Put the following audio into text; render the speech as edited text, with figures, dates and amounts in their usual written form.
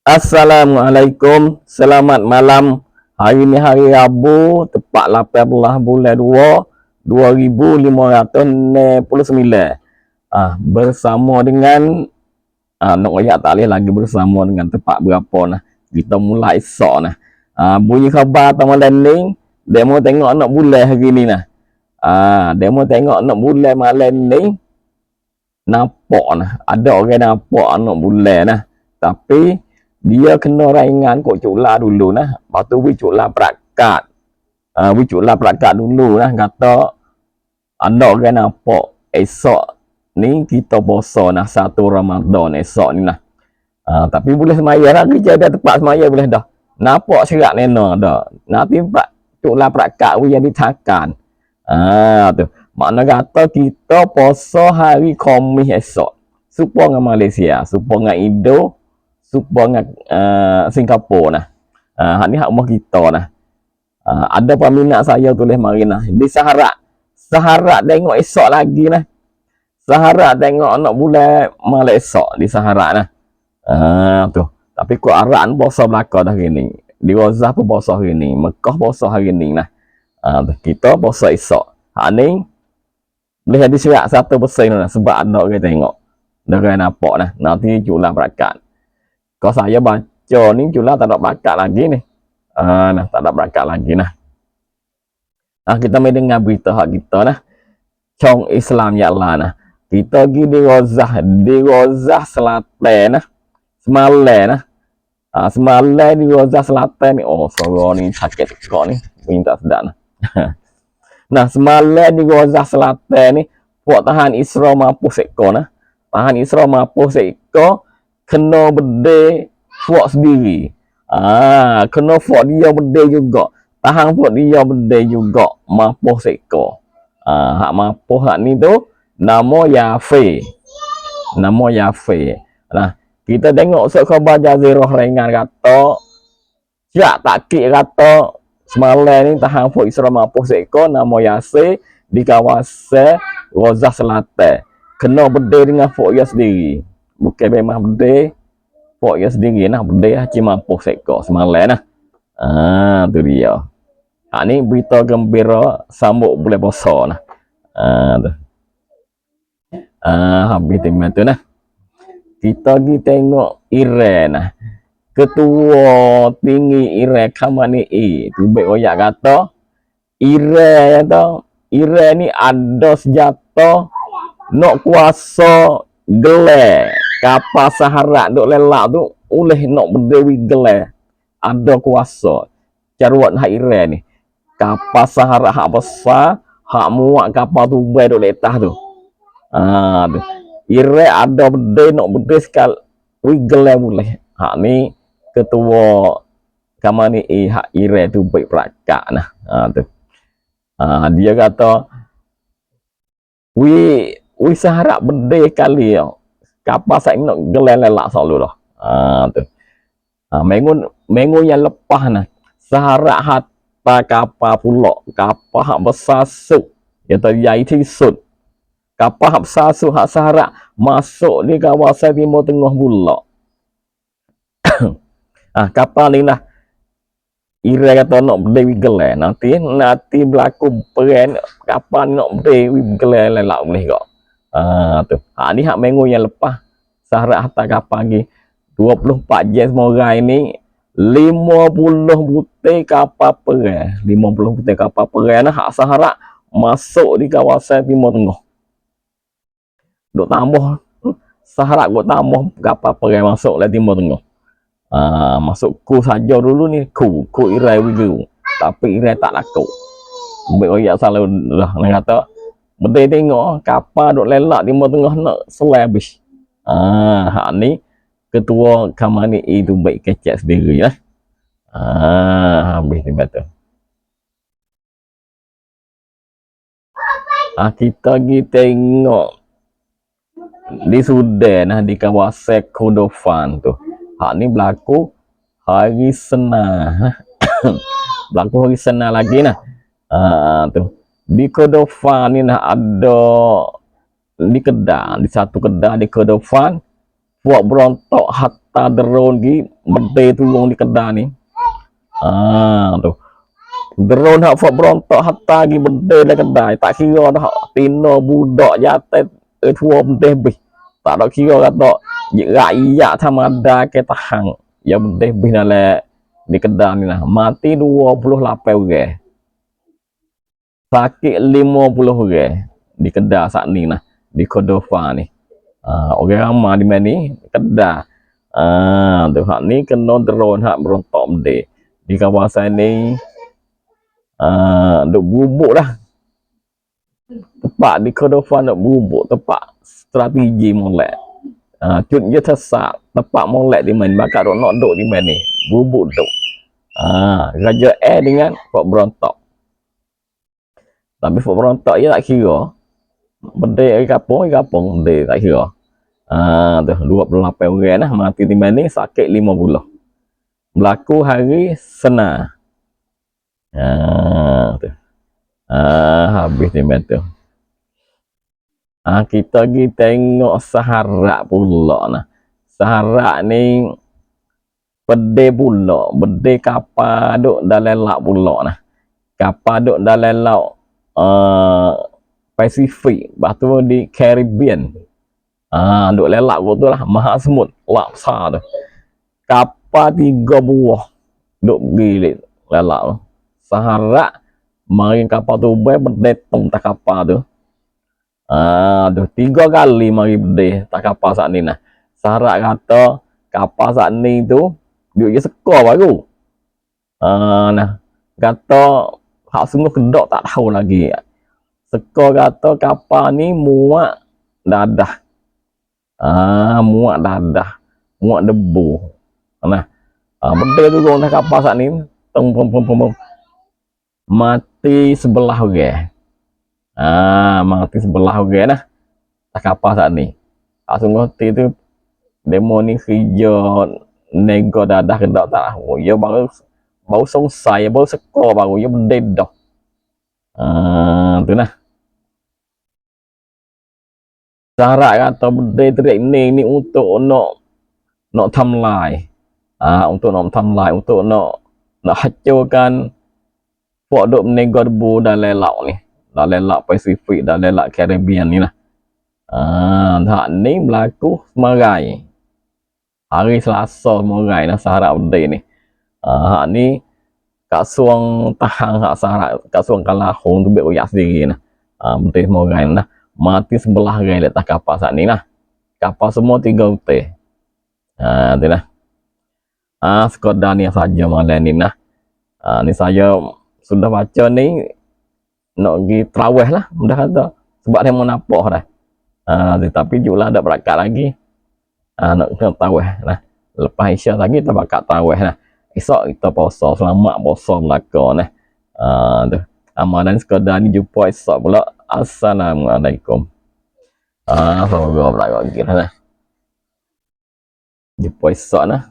Assalamualaikum, selamat malam. Hari ni hari Rabu, tepat 18 bulan 2, 2569. Bersama dengan nak royak tak boleh lagi bersama dengan tepat berapa nah. Kita mulai esok nah. Bunyi khabar ta malam ni, demo tengok nak bulan hari ni nah. Demo tengok nak bulan malam ni nampak nah. Ada orang nampak nak bulan nah. Tapi dia kena ringan kok cuklah dulu nah. Lepas tu cuklah perakat. Cuklah perakat dulu nah. Kata ada orang nampak esok ni kita puasa nah 1 Ramadan esok ni nah. Tapi boleh semaya lah. Kerja dia tepat semaya boleh dah. Nampak serak nena dah. Nanti cuklah perakat yang ditakan. Tu. Makna kata kita puasa hari Khamis esok. Supaya dengan Malaysia. Supaya dengan Indo. Supaya dengan Singapura nah. Ni hak rumah kita nah. Ada peminat saya tulis mari nah. Di Saharat tengok esok lagi nah. Saharat tengok anak bulan malam esok di Saharat nah. Tu. Tapi kau Aran puasa belaka dah hari ni. Di Rozah pun puasa hari ni. Mekah puasa hari ni nah. Kita puasa esok. Hak ni boleh jadi serak 1% nah. Sebab ada orang tengok. Ada orang nampak nah. Nanti jualan berakat. Kalau saya baca ni jualan tak ada berakat lagi ni. Nah, tak ada berakat lagi nah. Kita main dengar berita hak kita nah. Cong Islam ya Allah nah. Kita pergi di Rozah Selatan nah. Semalam nah. Semalam di Rozah Selatan ni. Oh, suara ni sakit kok ni. Minta sedap nah. Nah, semalam di Rozah Selatan ni puak tahan Isra mampu sekor nah. Tahan Isra mampu sekor kena berde puak sendiri. Kena puak dia berde juga. Tahan puak dia berde juga mampu sekor. Hak mampu hak ni tu nama Yafe. Nama Yafe. Nah, kita tengok usut khabar Jazirah ringan kata siap takkik kata semalam ni tahan puak Isra mampu sekor nama Yase di kawasan Rozah Selatan. Kena berde dengan puak dia sendiri. Bukan memang berde puak dia sendiri nah. Berde haji mampu sekor semalam nah. Tu dia. Ni berita gembira sambut bulan puasa nah. Tu. Habis tema tu nah. Kita pergi tengok Iran nah. Ketua tinggi Iran Khamenei tu baik royak kata Iran ni ada senjata nak kuasa gelar kapal Saharat duk lelak tu oleh nak berdewi gelar ada kuasa caruat hak Iran ni kapal Saharat hak besar hak muat kapal tu bai duk letah tu. Tu Iran ada berde nak berde sekal gelar boleh hak ni ketua Khamenei hak Iran tu baik perakat nah. Tu dia kata wi Saharat berde kali kapal saya nak gelar lelak selalu dah. Tu. Minggu yang lepas nah Saharat hatta kapal pula kapal hak besar suk iaitu yai tisut kapal hak besar suk hak Saharat masuk di kawasan Timur Tengah pula. Kapal ni lah Iran kata nak berdiri gelar nanti berlaku perang kapal nak berdiri gelar lelak boleh kok. Tu. Ni hak minggu yang lepas Saharat hantar kapal lagi 24 jam semorai ni 50 butir kapal perang 50 butir kapal perang nah hak Saharat masuk di kawasan Timur Tengah. Duk tambah Saharat duk tambah kapal perang masuk ke Timur Tengah. Masuk ku saja dulu ni ku Iran begitu. Tapi Iran tak laku. Baik royak selalu lah nak kata benda tengok kapal duk lelak Timur Tengah nak selai habis. Hak ni ketua Khamenei itu baik kecek sendiri lah. Habis tiba tu. Kita pergi tengok di Sudan nah di kawasan Kordofan tu. Hak ni berlaku hari Senin. Berlaku hari Senin lagi nah. Tu. Di Kordofan ni nah ada di Kedah, di satu Kedah di Kordofan puak berontok hatta hantar drone gi bede turun di Kedah ni. Tu drone hak fok berontak hantar gi bede di Kedah, tak kira dah tino budak jatuh tua bede bih. Tak ada kira kata rakyat sama ada ke tahan. Ya bede bih dalam di Kedah ni lah. Mati 28 orang. Sakit 50 orang di Kedah saat ni lah, di Cordova ni. Orang ramai di mana ni Kedah. Tu hak ni kena drone hak berontak bende di kawasan ni. Duk bubuk dah tempat di Cordova, nak bubuk tempat strategi molek. Cut je tersat tempat molek di mana, bakal nak duk di mana ni bubuk duk. Raja air dengan Fort berontak. Tapi Fort berontak je tak kira. Benda kapung benda tak kira. Tu 28 orang lah mati di mana ni, sakit 50. Berlaku hari Senin. Tu. Habis di mana tu. Kita pergi tengok Saharak pula nah. Saharak ni bede pula, bede kapal duk dalam laut pula nah. Kapal duk dalam laut Pasifik, lepas tu di Caribbean. Duk lelak tu lah, Maha Semut, laut besar tu. Kapal 3 buah duk gilit lelak tu. Saharak mari kapal tu berdetong tak kapal tu. 3 kali mari berdeh tak kapal saat ni nah. Saharak kata kapal saat ni tu dia je sekor baru. Nah, kata hak sungguh kedok tak tahu lagi. Sekor kata kapal ni muat dadah. Muat dadah, muat debu. Nah, berdeh tu guna kapal saat ni mati sebelah orang. Mati sebelah orang lah tak kapal saat ni. Sungguh tu demo ni kerja nego dadah kedok tak tahu. Ya baru selesai, baru sekor baru ya berdeh dah. Tu nah. Saharak kata berdeh training ni untuk nak tamlai. Untuk nak tamlai, untuk nak hancurkan pok duk menego debu dalam laut ni. Dalam laut Pasifik, dalam laut Caribbean ni lah. Hak ni berlaku semarai. Hari Selasa semarai lah Saharak berdeh ni. Hak ni Kak Suang tahan hak Saharak, Kak Suang Kalahong tu beroyak sendiri nah. Berdeh semarai lah. Mati sebelah orang letak kapal saat ni lah. Kapal semua 3 hotel. Tu lah. Sekadar ni saja malam ni lah. Ni saya sudah baca ni nak pergi terawih lah mudah kata, sebab dia mau nampak dah. Tapi juga ada berakat lagi. Nak kena terawih lah. Lepas Isya lagi kita bakal terawih lah. Esok kita puasa, selamat puasa Melaka nah. Tu. Amalan sekadar ni jumpa esok pula. Assalamualaikum. Semoga berlaku lagi lah. Jumpa esok lah.